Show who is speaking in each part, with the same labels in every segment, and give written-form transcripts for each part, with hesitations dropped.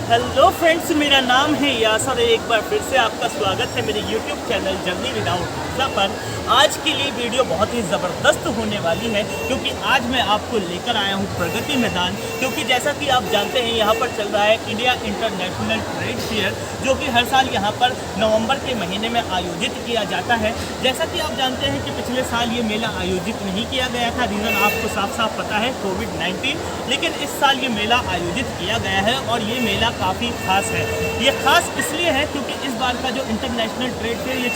Speaker 1: Hello friends, मेरा नाम है यासर। एक बार फिर से आपका स्वागत है मेरे YouTube channel journey without visa पर। आज के लिए वीडियो बहुत ही ज़बरदस्त होने वाली है क्योंकि आज मैं आपको लेकर आया हूँ प्रगति मैदान। क्योंकि जैसा कि आप जानते हैं यहाँ पर चल रहा है इंडिया इंटरनेशनल ट्रेड फेयर, जो कि हर साल यहाँ पर नवंबर के महीने में आयोजित किया जाता है। जैसा कि आप जानते हैं कि पिछले साल ये मेला आयोजित नहीं किया गया था, रीज़न आपको साफ साफ पता है, कोविड-19। लेकिन इस साल ये मेला आयोजित किया गया है और ये मेला काफ़ी खास है। ये खास इसलिए है क्योंकि इस बार का जो इंटरनेशनल ट्रेड फेयर ये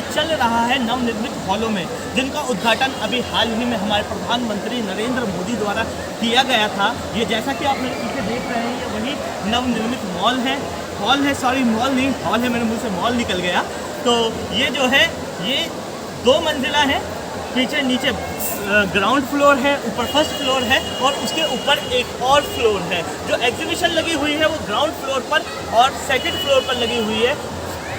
Speaker 1: चल रहा है नवनिर्मित हॉलों में, जिनका उद्घाटन अभी हाल ही में हमारे प्रधानमंत्री नरेंद्र मोदी द्वारा किया गया था। ये जैसा कि आप मेरे पीछे देख रहे हैं, ये वही नवनिर्मित मॉल है, मॉल नहीं, हॉल है, मेरे मुंह से मॉल निकल गया। तो ये जो है ये 2 मंजिला है, पीछे नीचे ग्राउंड फ्लोर है, ऊपर फर्स्ट फ्लोर है और उसके ऊपर एक और फ्लोर है। जो एग्जीबिशन लगी हुई है वो ग्राउंड फ्लोर पर और सेकंड फ्लोर पर लगी हुई है,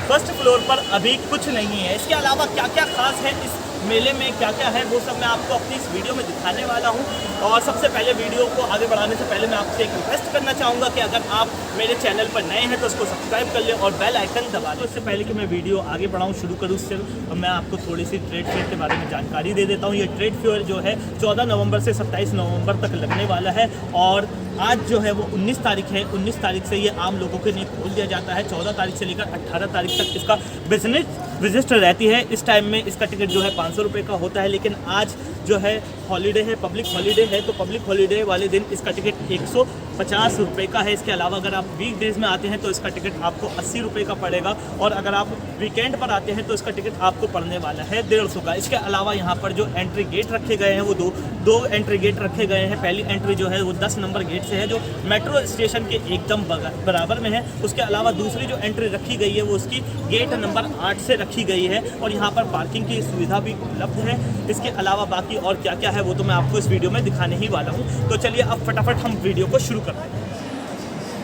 Speaker 1: फर्स्ट फ्लोर पर अभी कुछ नहीं है। इसके अलावा क्या क्या खास है इस मेले में, क्या क्या है, वो सब मैं आपको अपनी इस वीडियो में दिखाने वाला हूँ। और सबसे पहले वीडियो को आगे बढ़ाने से पहले मैं आपसे एक रिक्वेस्ट करना चाहूँगा कि अगर आप मेरे चैनल पर नए हैं तो उसको सब्सक्राइब कर लें और बेल आइकन दबा दें। इससे पहले कि मैं वीडियो आगे बढ़ाऊँ, शुरू करूँ, सिर्फ मैं आपको थोड़ी सी ट्रेड फेयर के बारे में जानकारी दे देता हूँ। ये ट्रेड फेयर जो है 14 नवंबर से 27 नवंबर तक लगने वाला है और आज जो है वो 19 तारीख है। 19 तारीख से ये आम लोगों के लिए खोल दिया जाता है। 14 तारीख से लेकर 18 तारीख तक इसका बिजनेस रजिस्टर रहती है। इस टाइम में इसका टिकट जो है 500 रुपये का होता है, लेकिन आज जो है हॉलीडे है, पब्लिक हॉलीडे है, तो पब्लिक हॉलीडे वाले दिन इसका टिकट 150 रुपये का है। इसके अलावा अगर आप वीकडेज में आते हैं तो इसका टिकट आपको 80 रुपये का पड़ेगा और अगर आप वीकेंड पर आते हैं तो इसका टिकट आपको पड़ने वाला है 150 का। इसके अलावा यहाँ पर जो एंट्री गेट रखे गए हैं वो दो एंट्री गेट रखे गए हैं। पहली एंट्री जो है वो 10 नंबर गेट से है, जो मेट्रो स्टेशन के एकदम बराबर में है। उसके अलावा दूसरी जो एंट्री रखी गई है वो उसकी गेट नंबर 8 से रखी गई है और यहाँ पर पार्किंग की सुविधा भी उपलब्ध है। इसके अलावा बाकी और क्या क्या है वो तो मैं आपको इस वीडियो में दिखाने ही वाला हूँ। तो चलिए अब फटाफट हम वीडियो को शुरू करते हैं।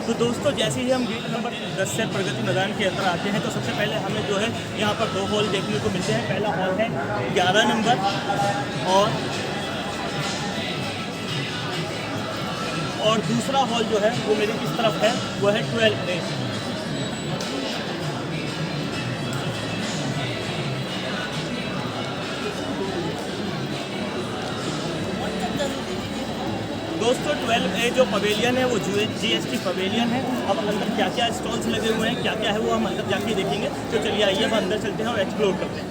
Speaker 1: तो दोस्तों, जैसे ही हम गेट नंबर 10 से प्रगति मैदान के अंदर आते हैं तो सबसे पहले हमें जो है यहाँ पर 2 हॉल देखने को मिलते हैं। पहला हॉल है 11 नंबर और दूसरा हॉल जो है वो मेरी इस तरफ है, वो है 12A। दोस्तों 12A जो पवेलियन है वो GST पवेलियन है। अब अंदर क्या क्या स्टॉल्स लगे हुए हैं, क्या क्या है वो हम अंदर जाके देखेंगे। तो चलिए आइए हम अंदर चलते हैं और एक्सप्लोर करते हैं।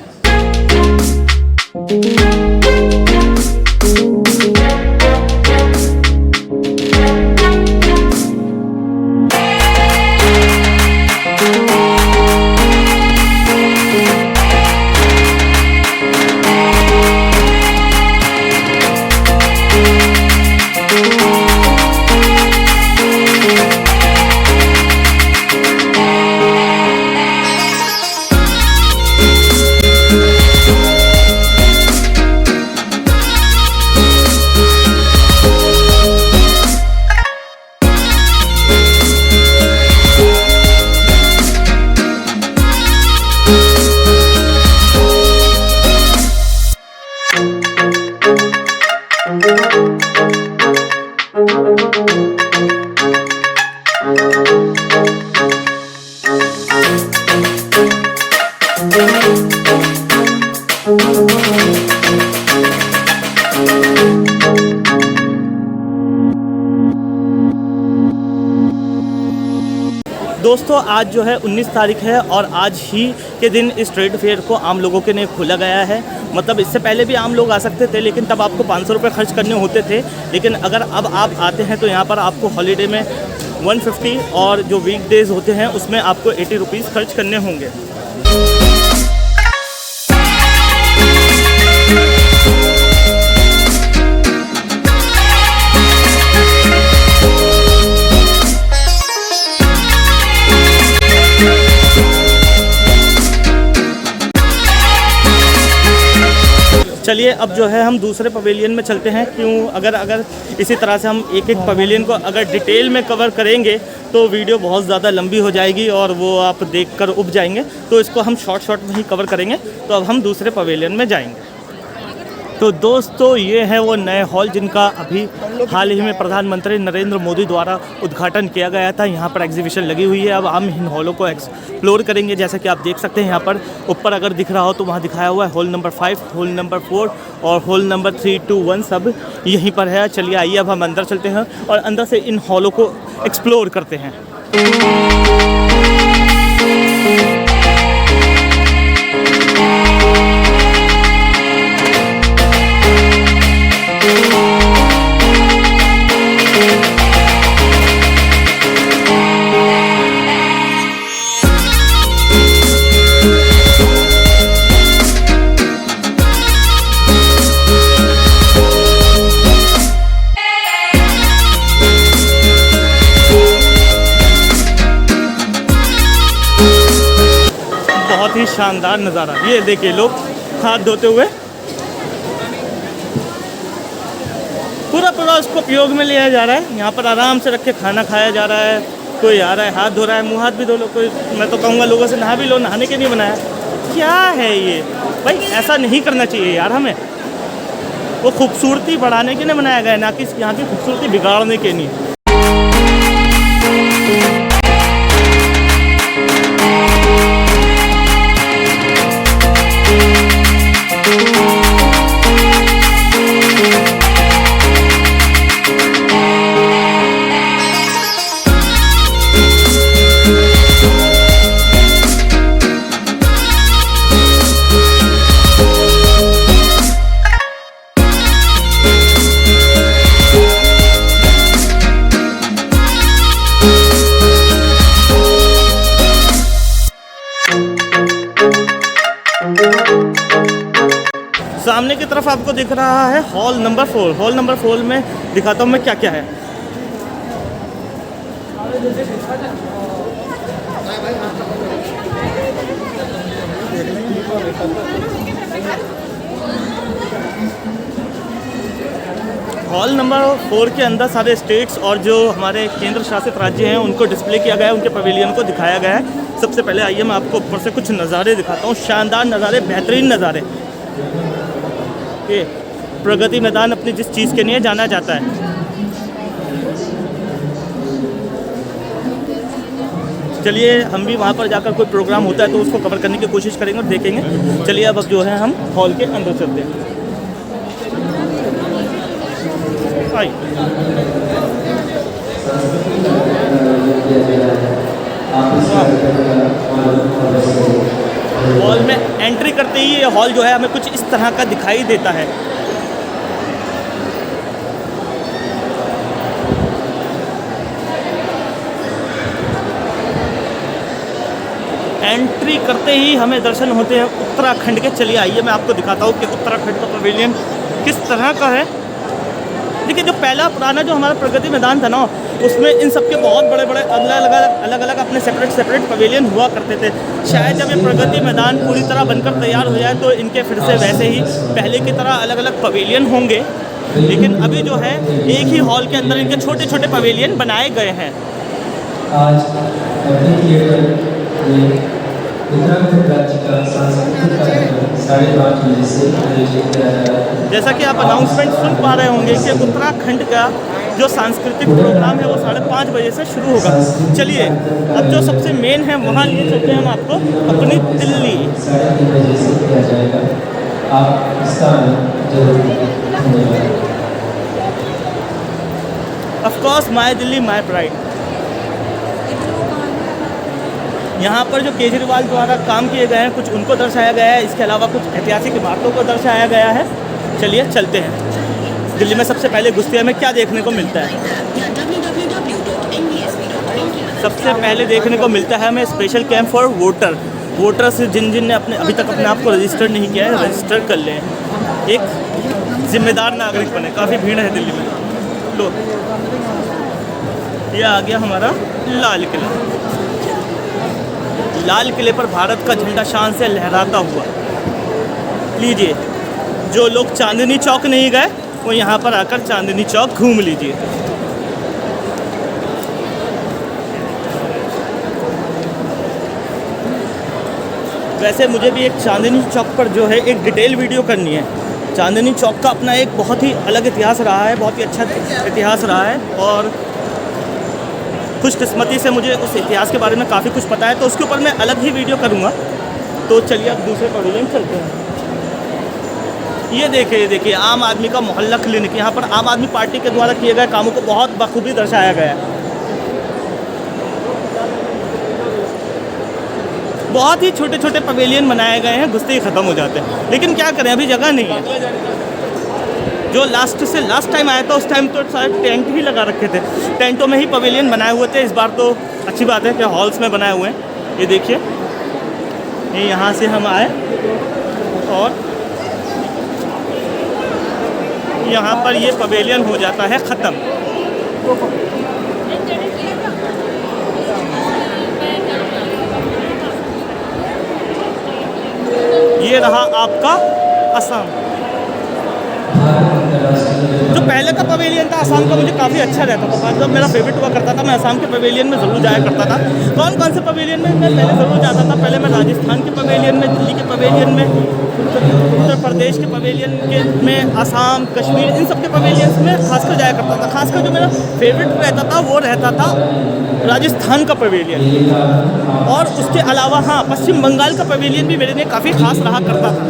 Speaker 1: दोस्तों आज जो है 19 तारीख है और आज ही के दिन इस ट्रेड फेयर को आम लोगों के लिए खोला गया है। मतलब इससे पहले भी आम लोग आ सकते थे, लेकिन तब आपको 500 रुपये खर्च करने होते थे। लेकिन अगर अब आप आते हैं तो यहाँ पर आपको हॉलीडे में 150 और जो वीकडेज़ होते हैं उसमें आपको 80 रुपीज़ खर्च करने होंगे। चलिए अब जो है हम दूसरे पवेलियन में चलते हैं। क्यों अगर इसी तरह से हम एक एक पवेलियन को अगर डिटेल में कवर करेंगे तो वीडियो बहुत ज़्यादा लंबी हो जाएगी और वो आप देखकर उब जाएंगे। तो इसको हम शॉर्ट में ही कवर करेंगे। तो अब हम दूसरे पवेलियन में जाएंगे। तो दोस्तों ये है वो नए हॉल जिनका अभी हाल ही में प्रधानमंत्री नरेंद्र मोदी द्वारा उद्घाटन किया गया था। यहाँ पर एग्जीबिशन लगी हुई है। अब हम इन हॉलों को एक्सप्लोर करेंगे। जैसा कि आप देख सकते हैं यहाँ पर ऊपर अगर दिख रहा हो तो वहाँ दिखाया हुआ है हॉल नंबर 5, हॉल नंबर 4 और हॉल नंबर 3, 2, 1 सब यहीं पर है। चलिए आइए अब हम अंदर चलते हैं और अंदर से इन हॉलों को एक्सप्लोर करते हैं। बहुत ही शानदार नज़ारा। ये देखिए लोग हाथ धोते हुए पूरा उसको उपयोग में लिया जा रहा है। यहाँ पर आराम से रख के खाना खाया जा रहा है। कोई आ रहा है हाथ धो रहा है, मुँह हाथ भी धो लो। कोई मैं तो कहूँगा लोगों से नहा भी लो, नहाने के नहीं बनाया। क्या है ये भाई, ऐसा नहीं करना चाहिए यार। हमें वो खूबसूरती बढ़ाने के लिए बनाया गया है, ना कि यहाँ की खूबसूरती बिगाड़ने के लिए। सामने की तरफ आपको दिख रहा है हॉल नंबर 4। हॉल नंबर 4 में दिखाता हूँ मैं क्या क्या है। हॉल नंबर 4 के अंदर सारे स्टेट्स और जो हमारे केंद्र शासित राज्य हैं उनको डिस्प्ले किया गया है, उनके पवेलियन को दिखाया गया है। सबसे पहले आइए मैं आपको ऊपर से कुछ नज़ारे दिखाता हूँ। शानदार नज़ारे, बेहतरीन नज़ारे। ये प्रगति मैदान अपनी जिस चीज़ के लिए जाना जाता है। चलिए हम भी वहाँ पर जाकर कोई प्रोग्राम होता है तो उसको कवर करने की कोशिश करेंगे और देखेंगे। चलिए अब जो है हम हॉल के अंदर चलते हैं। हॉल में एंट्री करते ही ये हॉल जो है हमें कुछ इस तरह का दिखाई देता है। एंट्री करते ही हमें दर्शन होते हैं उत्तराखंड के। चलिए आइए मैं आपको दिखाता हूँ कि उत्तराखंड का पवेलियन किस तरह का है। देखिए जो पहला पुराना जो हमारा प्रगति मैदान था ना, उसमें इन सब के बहुत बड़े बड़े अलग अलग अपने सेपरेट पवेलियन हुआ करते थे। शायद जब ये प्रगति मैदान पूरी तरह बनकर तैयार हो जाए तो इनके फिर से वैसे ही पहले की तरह अलग अलग पवेलियन होंगे। लेकिन अभी जो है एक ही हॉल के अंदर इनके छोटे छोटे पवेलियन बनाए गए हैं। आज
Speaker 2: उत्तराखंड राज्य का सांस्कृतिक कार्यक्रम 5:30 बजे से आयोजित किया जा रहा है।
Speaker 1: जैसा कि आप अनाउंसमेंट सुन पा रहे होंगे कि उत्तराखंड का जो सांस्कृतिक प्रोग्राम है वो 5:30 बजे से शुरू होगा। चलिए अब जो सबसे मेन है वहाँ लिए चलते हैं हम आपको अपनी दिल्ली।
Speaker 2: 3:30 बजे से किया जाएगा। आप इसका आनंद जरूर लीजिए। धन्यवाद।
Speaker 1: Of course my Delhi my pride. यहाँ पर जो केजरीवाल द्वारा काम किए गए हैं कुछ उनको दर्शाया गया है, इसके अलावा कुछ ऐतिहासिक इमारतों को दर्शाया गया है। चलिए चलते हैं। दिल्ली में सबसे पहले घुसते हमें क्या देखने को मिलता है? सबसे पहले देखने को मिलता है हमें स्पेशल कैंप फॉर वोटर्स जिन ने अभी तक अपने आप को रजिस्टर नहीं किया है, रजिस्टर कर लें। एक जिम्मेदार नागरिक बने। काफ़ी भीड़ है दिल्ली में। लो ये आ गया हमारा लाल किला। लाल किले पर भारत का झंडा शान से लहराता हुआ। लीजिए, जो लोग चांदनी चौक नहीं गए वो यहाँ पर आकर चांदनी चौक घूम लीजिए। वैसे मुझे भी एक चांदनी चौक पर जो है एक डिटेल वीडियो करनी है। चांदनी चौक का अपना एक बहुत ही अलग इतिहास रहा है, बहुत ही अच्छा इतिहास रहा है और खुशकिस्मती से मुझे उस इतिहास के बारे में काफ़ी कुछ पता है, तो उसके ऊपर मैं अलग ही वीडियो करूँगा। तो चलिए अब दूसरे पवेलियन चलते हैं। ये देखिए आम आदमी का मोहल्ला क्लिनिक। यहाँ पर आम आदमी पार्टी के द्वारा किए गए कामों को बहुत बखूबी दर्शाया गया है। बहुत ही छोटे छोटे पवेलियन बनाए गए हैं, घुसते ही ख़त्म हो जाते हैं, लेकिन क्या करें अभी जगह नहीं है। जो लास्ट टाइम आया था उस टाइम तो शायद टेंट ही लगा रखे थे, टेंटों में ही पवेलियन बनाए हुए थे। इस बार तो अच्छी बात है कि हॉल्स में बनाए हुए हैं। ये देखिए, ये यहाँ से हम आए और यहाँ पर ये पवेलियन हो जाता है ख़त्म। ये रहा आपका असम। जो पहले का पवेलियन था असम का मुझे काफ़ी अच्छा रहता था, जब मेरा फेवरेट हुआ करता था। मैं असम के पवेलियन में ज़रूर जाया करता था। कौन से पवेलियन में मैं पहले ज़रूर जाता था? पहले मैं राजस्थान के पवेलियन में, दिल्ली के पवेलियन में, उत्तर प्रदेश के पवेलियन में, असम, कश्मीर, इन सब के पवेलियंस में खासकर जाया करता था। खासकर जो मेरा फेवरेट रहता था वो रहता था राजस्थान का पवेलियन। और उसके अलावा हाँ, पश्चिम बंगाल का पवेलियन भी मेरे लिए काफ़ी खास रहा करता था।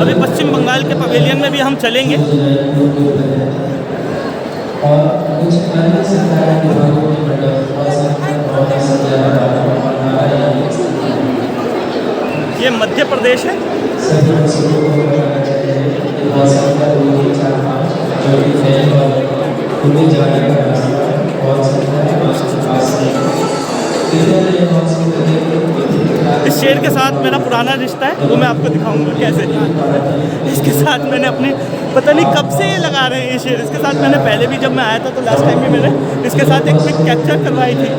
Speaker 1: अभी पश्चिम बंगाल के पवेलियन में भी हम चलेंगे। ये मध्य प्रदेश है। इस शेर के साथ मेरा पुराना रिश्ता है, वो मैं आपको दिखाऊंगा कैसे। इसके साथ मैंने अपने पता नहीं कब से ये लगा रहे हैं ये शेर। इसके साथ मैंने पहले भी जब मैं आया था तो लास्ट टाइम भी मैंने इसके साथ एक पिक कैप्चर करवाई थी।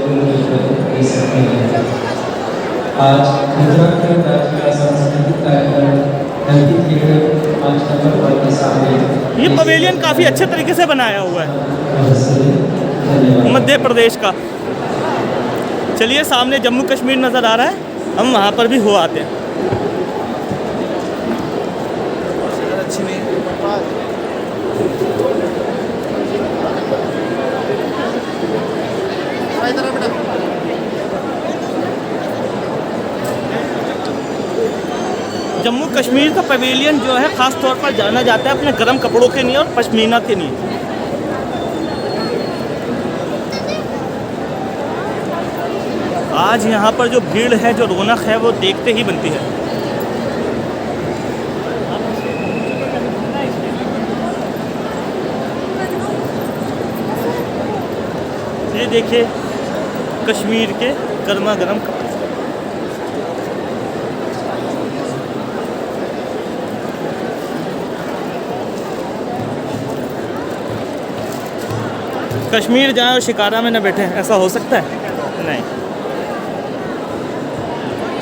Speaker 2: आज उत्तराखंड राज्य का सांस्कृतिक कार्यक्रम
Speaker 1: ये पवेलियन काफ़ी अच्छे तरीके से बनाया हुआ है मध्य प्रदेश का। चलिए, सामने जम्मू कश्मीर नज़र आ रहा है, हम वहाँ पर भी हो आते हैं। जम्मू कश्मीर का पवेलियन जो है ख़ास तौर पर जाना जाता है अपने गर्म कपड़ों के लिए और पश्मीना के लिए। आज यहाँ पर जो भीड़ है, जो रौनक है, वो देखते ही बनती है। ये देखिए कश्मीर के गर्मा गर्म कपड़े। कश्मीर जाएं और शिकारा में न बैठे, ऐसा हो सकता है? नहीं।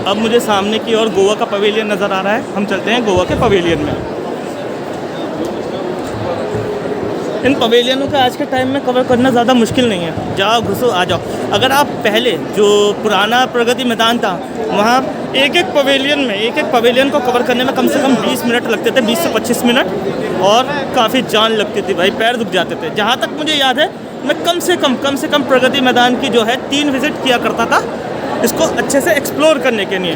Speaker 1: अब मुझे सामने की ओर गोवा का पवेलियन नज़र आ रहा है, हम चलते हैं गोवा के पवेलियन में। इन पवेलियनों का आज के टाइम में कवर करना ज़्यादा मुश्किल नहीं है। जाओ घुसो आ जाओ। अगर आप पहले जो पुराना प्रगति मैदान था वहाँ एक एक पवेलियन को कवर करने में कम से कम 20 मिनट लगते थे, 20 से 25 मिनट, और काफ़ी जान लगती थी भाई, पैर दुख जाते थे। जहाँ तक मुझे याद है मैं कम से कम प्रगति मैदान की जो है 3 विज़िट किया करता था इसको अच्छे से एक्सप्लोर करने के लिए।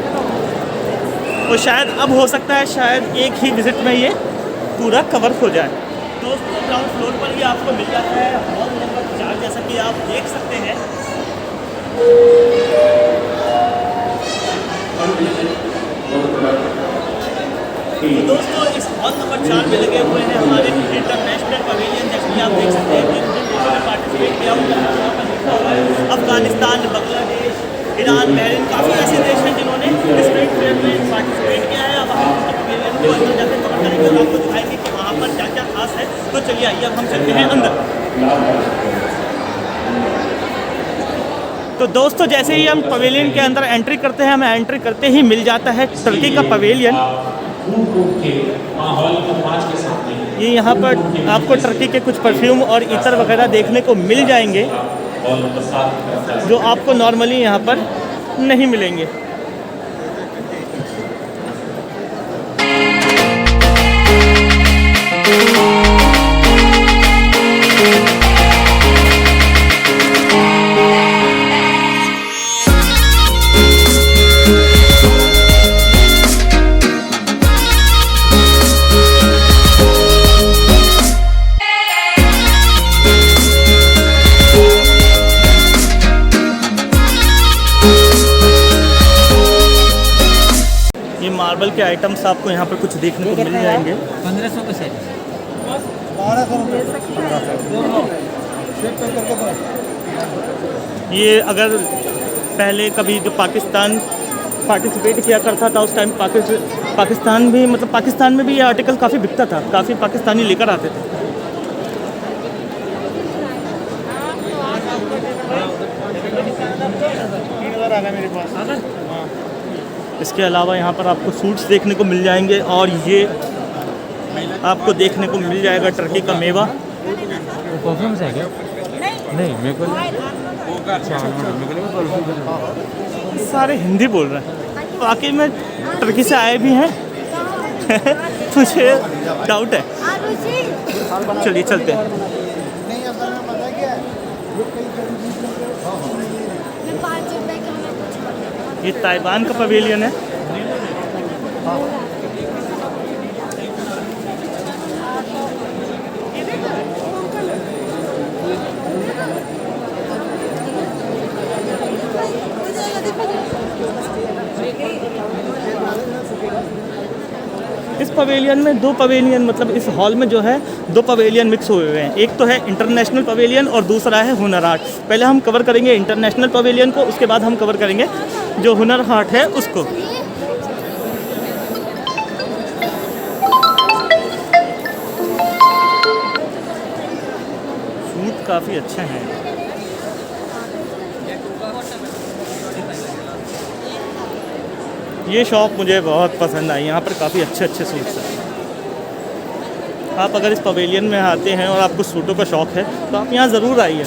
Speaker 1: और शायद अब हो सकता है शायद एक ही विज़िट में ये पूरा कवर हो जाए। दोस्तों ग्राउंड फ्लोर पर ही आपको मिल जाता है हॉल नंबर 4, जैसा कि आप देख सकते हैं। तो दोस्तों इस हॉल नंबर 4 में लगे हुए हैं हमारे इंटरनेशनल पवेलियन, जैसे कि आप देख सकते हैं कि पार्टिसिपेट किया हुआ है अफगानिस्तान, बांग्लादेश, ईरान, बहरीन, काफ़ी ऐसे देश हैं जिन्होंने इस ट्रेड फेयर में पार्टिसिपेट किया है। अब हम पवेलियन को अंदर जाकर कवर करेंगे और आपको दिखाएंगे कि वहाँ पर क्या क्या खास है। तो चलिए आइए अब हम चलते हैं अंदर। तो दोस्तों जैसे ही हम पवेलियन के अंदर एंट्री करते हैं, हमें एंट्री करते ही मिल जाता है टर्की का पवेलियन। ये यहाँ पर आपको टर्की के कुछ परफ्यूम और इतर वगैरह देखने को मिल जाएंगे जो आपको नॉर्मली यहाँ पर नहीं मिलेंगे। मार्बल के आइटम्स आपको यहाँ पर कुछ देखने को मिल जाएंगे।
Speaker 3: 1500 का सेट,
Speaker 2: 1200
Speaker 1: ये अगर पहले कभी जो पाकिस्तान पार्टिसिपेट किया करता था उस टाइम पाकिस्तान भी, मतलब पाकिस्तान में भी ये आर्टिकल काफ़ी बिकता था, काफ़ी पाकिस्तानी लेकर आते थे। इसके अलावा यहाँ पर आपको सूट्स देखने को मिल जाएंगे और ये आपको देखने को मिल जाएगा टर्की का मेवा।
Speaker 3: वो परफ्यूम्स है क्या? नहीं मेरे को
Speaker 1: सारे हिंदी बोल रहे हैं, वाकई में टर्की से आए भी हैं मुझे डाउट है। चलिए चलते हैं। ये ताइवान का पवेलियन है। इस पवेलियन में 2 पवेलियन, मतलब इस हॉल में जो है 2 पवेलियन मिक्स हुए हुए हैं। एक तो है इंटरनेशनल पवेलियन और दूसरा है हुनर हाट। पहले हम कवर करेंगे इंटरनेशनल पवेलियन को, उसके बाद हम कवर करेंगे जो हुनर हाट है उसको। सूट काफ़ी अच्छे हैं। ये शॉप मुझे बहुत पसंद आई, यहाँ पर काफ़ी अच्छे अच्छे सूट्स हैं। आप अगर इस पवेलियन में आते हैं और आपको सूटों का शौक़ है तो आप यहाँ ज़रूर आइए।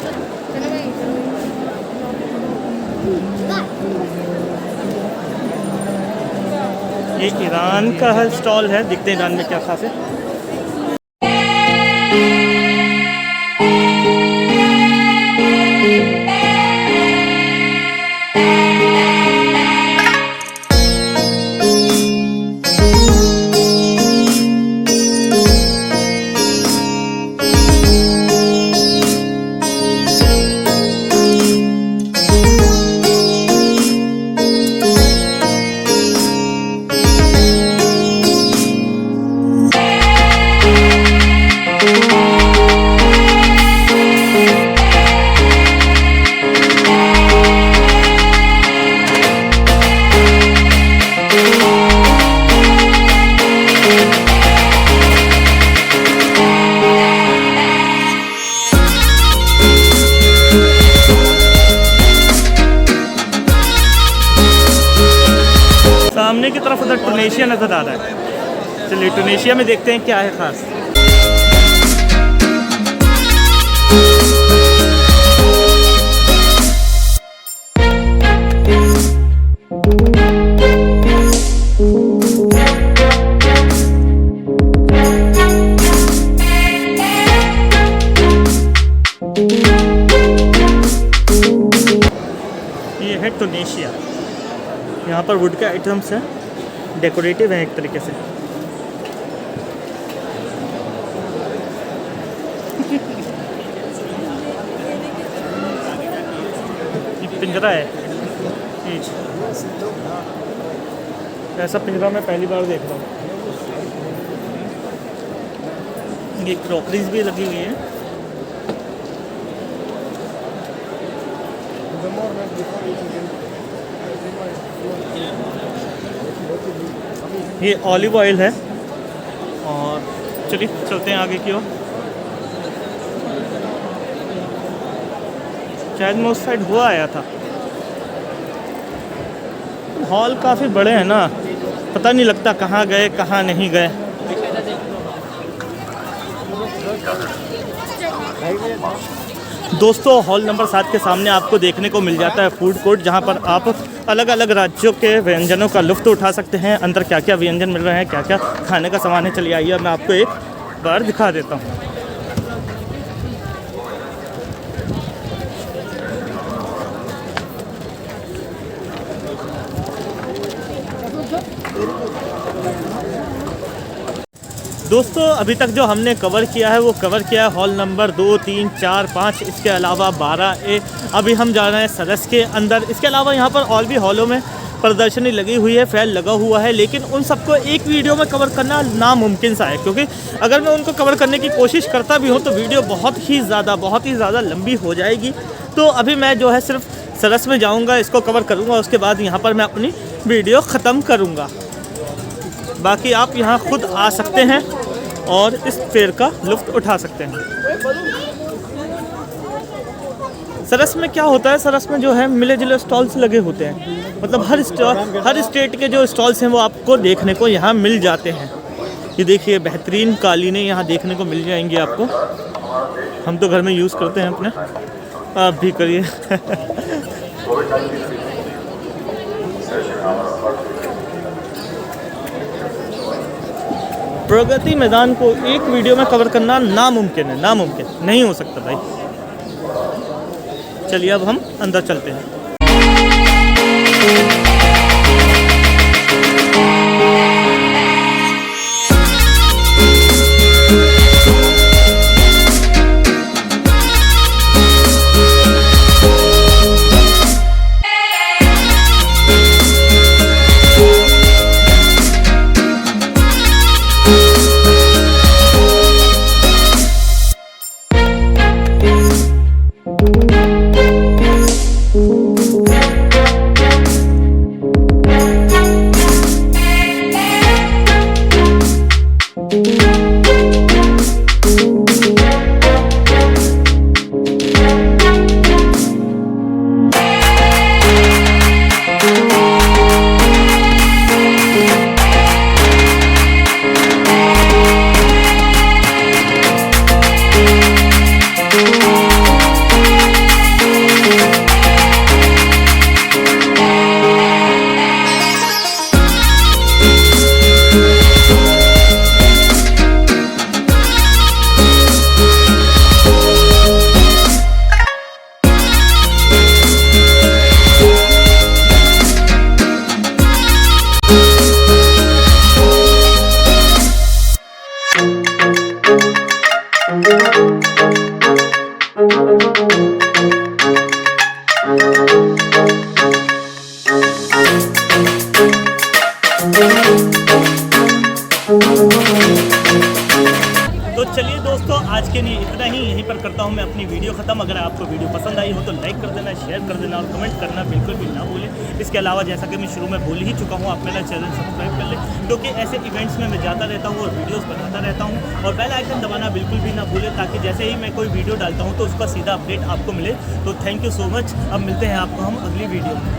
Speaker 1: ये ईरान का स्टॉल है, देखते हैं ईरान में क्या खास है। सामने की तरफ उधर टूनेशिया नज़र आ रहा है। चलिए टूनेशिया में देखते हैं क्या है ख़ास। इंडोनेशिया। यहाँ पर वुड के आइटम्स हैं, डेकोरेटिव हैं एक तरीके से। ये पिंजरा है, ऐसा पिंजरा मैं पहली बार देख रहा हूँ। ये क्रॉकरीज भी लगी हुई है। ये ऑलिव ऑयल है। और चलिए चलते हैं आगे की ओर। शायद मैं उस साइड हुआ आया था। हॉल काफ़ी बड़े हैं ना, पता नहीं लगता कहाँ गए कहाँ नहीं गए। दोस्तों हॉल नंबर 7 के सामने आपको देखने को मिल जाता है फूड कोर्ट, जहाँ पर आप अलग अलग राज्यों के व्यंजनों का लुत्फ़ उठा सकते हैं। अंदर क्या क्या व्यंजन मिल रहे हैं, क्या क्या खाने का सामान है, चलिए आइए मैं आपको एक बार दिखा देता हूँ। दोस्तों अभी तक जो हमने कवर किया है वो कवर किया है हॉल नंबर 2, 3, 4, 5, इसके अलावा 12A। अभी हम जा रहे हैं सरस के अंदर। इसके अलावा यहाँ पर और भी हॉलों में प्रदर्शनी लगी हुई है, फेयर लगा हुआ है, लेकिन उन सबको एक वीडियो में कवर करना नामुमकिन सा है, क्योंकि अगर मैं उनको कवर करने की कोशिश करता भी हूँ तो वीडियो बहुत ही ज़्यादा लंबी हो जाएगी। तो अभी मैं जो है सिर्फ सरस में जाऊँगा, इसको कवर करूँगा, उसके बाद यहाँ पर मैं अपनी वीडियो ख़त्म करूँगा। बाकी आप यहाँ खुद आ सकते हैं और इस फेयर का लुत्फ़ उठा सकते हैं। सरस में क्या होता है, सरस में जो है मिले जुले स्टॉल्स लगे होते हैं, मतलब हर स्टेट के जो स्टॉल्स हैं वो आपको देखने को यहाँ मिल जाते हैं। ये देखिए बेहतरीन कालीनें यहाँ देखने को मिल जाएंगी आपको। हम तो घर में यूज़ करते हैं अपने, आप भी करिए। प्रगति मैदान को एक वीडियो में कवर करना नामुमकिन है, नामुमकिन नहीं हो सकता भाई। चलिए अब हम अंदर चलते हैं। तो चलिए दोस्तों आज के लिए इतना ही, यहीं पर करता हूँ मैं अपनी वीडियो ख़त्म। अगर आपको वीडियो पसंद आई हो तो लाइक कर देना, शेयर कर देना और कमेंट करना बिल्कुल भी ना भूलें। इसके अलावा जैसा कि मैं शुरू में बोल ही चुका हूँ, आप मेरा चैनल सब्सक्राइब कर लें, क्योंकि ऐसे इवेंट्स में मैं जाता रहता हूँ और वीडियोज़ बनाता रहता हूँ। और बेल आइकन दबाना बिल्कुल भी ना भूलें, ताकि जैसे ही मैं कोई वीडियो डालता हूँ तो उसका सीधा अपडेट आपको मिले। तो थैंक यू सो मच। अब मिलते हैं आपको हम अगली वीडियो में।